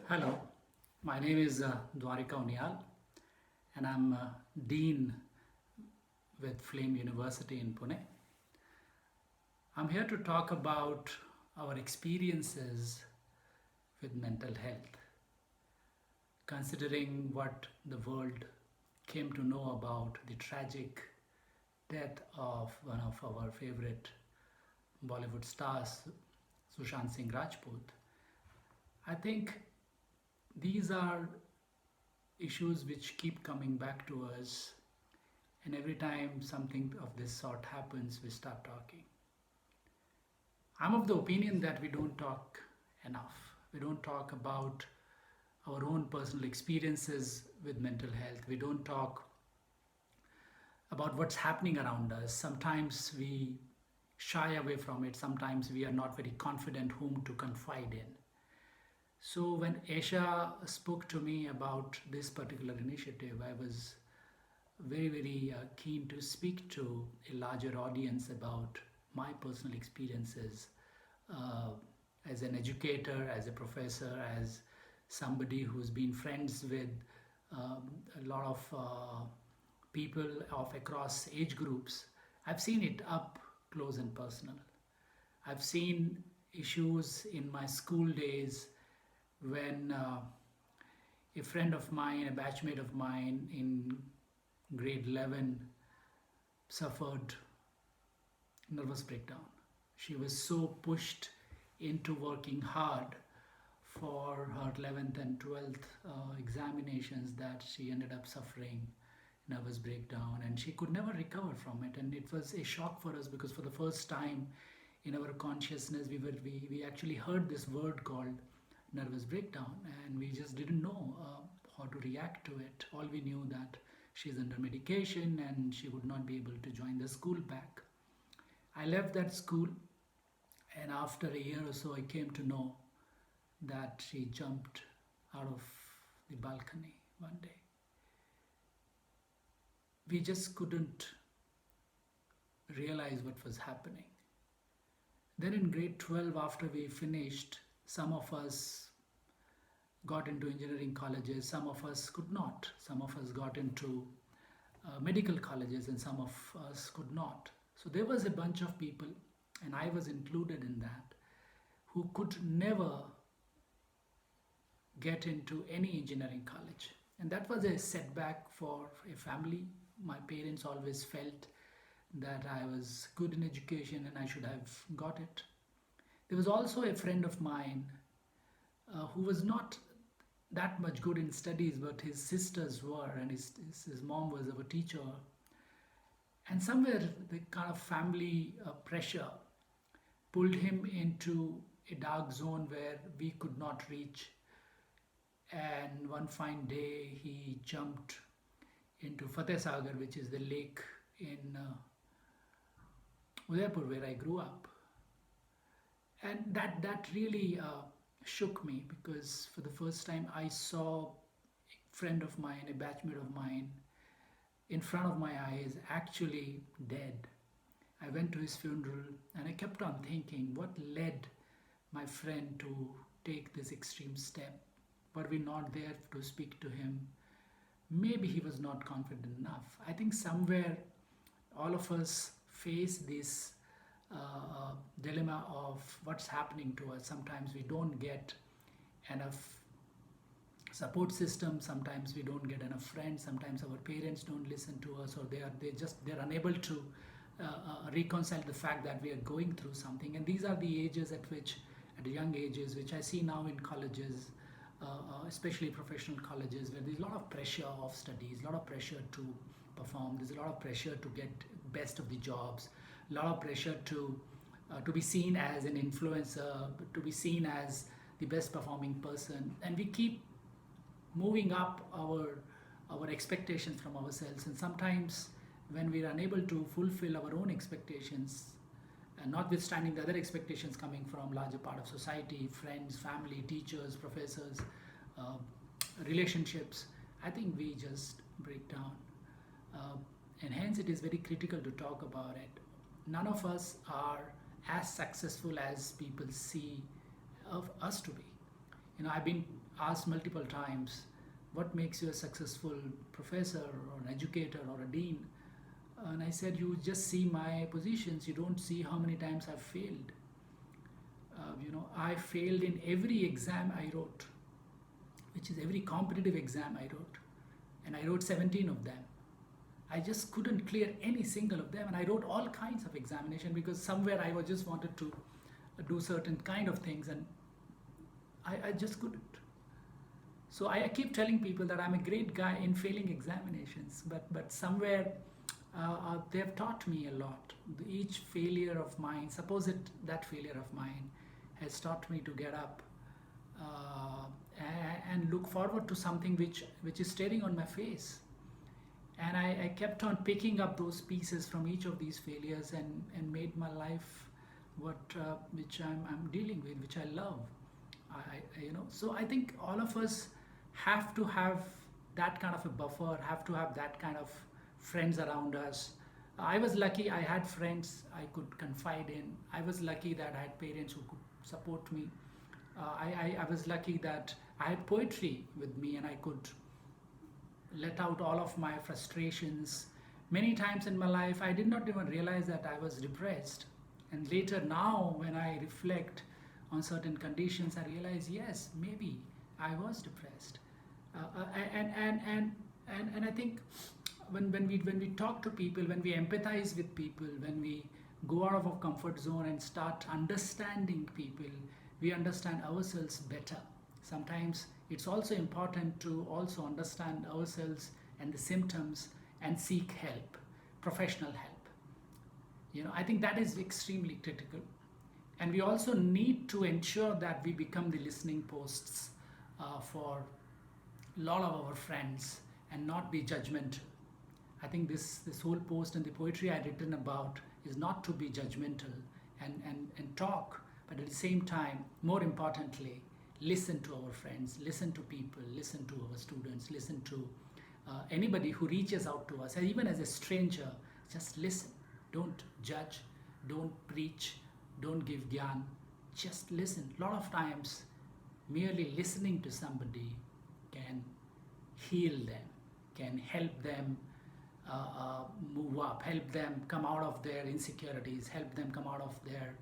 Hello, my name is Dwarika Unial, and I'm Dean with Flame University in Pune. I'm here to talk about our experiences with mental health, considering what the world came to know about the tragic death of one of our favorite Bollywood stars, Sushant Singh Rajput. I think these are issues which keep coming back to us, and every time something of this sort happens, we start talking. I'm of the opinion that we don't talk enough. We don't talk about our own personal experiences with mental health. We don't talk about what's happening around us. Sometimes we shy away from it. Sometimes we are not very confident whom to confide in. So when Esha spoke to me about this particular initiative, I was very keen to speak to a larger audience about my personal experiences uh, as an educator, as a professor, as somebody who's been friends with a lot of people of across age groups. I've seen it up close and personal. I've seen issues in my school days when a friend of mine, a batchmate of mine in grade 11 suffered nervous breakdown. She was so pushed into working hard for her 11th and 12th examinations that she ended up suffering nervous breakdown, and she could never recover from it. And it was a shock for us because for the first time in our consciousness we actually heard this word called nervous breakdown, and we just didn't know how to react to it. All we knew that she's under medication and she would not be able to join the school back. I left that school, and after a year or so I came to know that she jumped out of the balcony one day. We just couldn't realize what was happening. Then in grade 12, after we finished, some of us got into engineering colleges, some of us could not. Some of us got into medical colleges, and some of us could not. So there was a bunch of people, and I was included in that, who could never get into any engineering college. And that was a setback for a family. My parents always felt that I was good in education and I should have got it. There was also a friend of mine who was not that much good in studies, but his sisters were, and his mom was our teacher. And somewhere the kind of family pressure pulled him into a dark zone where we could not reach. And one fine day, he jumped into Fateh Sagar, which is the lake in Udaipur, where I grew up. And that really shook me, because for the first time I saw a friend of mine, a batchmate of mine, in front of my eyes actually dead. I went to his funeral and I kept on thinking, what led my friend to take this extreme step? Were we not there to speak to him? Maybe he was not confident enough. I think somewhere all of us face this dilemma of what's happening to us. Sometimes we don't get enough support system, sometimes we don't get enough friends, sometimes our parents don't listen to us, or they're unable to reconcile the fact that we are going through something. And these are the ages at young ages, which I see now in colleges, especially professional colleges, where there's a lot of pressure of studies, a lot of pressure to perform, there's a lot of pressure to get best of the jobs, a lot of pressure to be seen as an influencer, to be seen as the best performing person, and we keep moving up our expectations from ourselves. And sometimes when we are unable to fulfill our own expectations, and notwithstanding the other expectations coming from larger part of society, friends, family, teachers, professors, uh, relationships, I think we just break down. uh, and hence it is very critical to talk about it. None of us are as successful as people see of us to be. I've been asked multiple times, what makes you a successful professor or an educator or a dean? And I said, you just see my positions, you don't see how many times I've failed. I failed in every exam I wrote, which is every competitive exam I wrote. And I wrote 17 of them. I just couldn't clear any single of them. And I wrote all kinds of examination because somewhere I was just wanted to do certain kind of things, and I just couldn't. So I keep telling people that I'm a great guy in failing examinations, but somewhere they have taught me a lot. Each failure of mine, suppose that failure of mine has taught me to get up and look forward to something which is staring on my face. And I kept on picking up those pieces from each of these failures and made my life which I'm dealing with, which I love. So I think all of us have to have that kind of a buffer, have to have that kind of friends around us. I was lucky I had friends I could confide in. I was lucky that I had parents who could support me. I was lucky that I had poetry with me and I could let out all of my frustrations. Many times in my life, I did not even realize that I was depressed. And later, now, when I reflect on certain conditions, I realize, yes, maybe I was depressed. And I think when we talk to people, when we empathize with people, when we go out of our comfort zone and start understanding people, we understand ourselves better. Sometimes it's also important to also understand ourselves and the symptoms and seek help, professional help. I think that is extremely critical. And we also need to ensure that we become the listening posts for a lot of our friends and not be judgmental. I think this whole post and the poetry I've written about is not to be judgmental and talk, but at the same time, more importantly, listen to our friends, listen to people, listen to our students, listen to anybody who reaches out to us, and even as a stranger, just listen. Don't judge, don't preach, don't give gyan, just listen. A lot of times, merely listening to somebody can heal them, can help them move up, help them come out of their insecurities, help them come out of their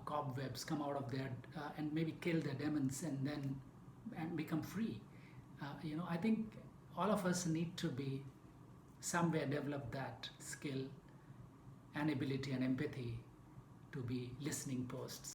cobwebs, come out of their and maybe kill their demons and become free. I think all of us need to be somewhere develop that skill and ability and empathy to be listening posts.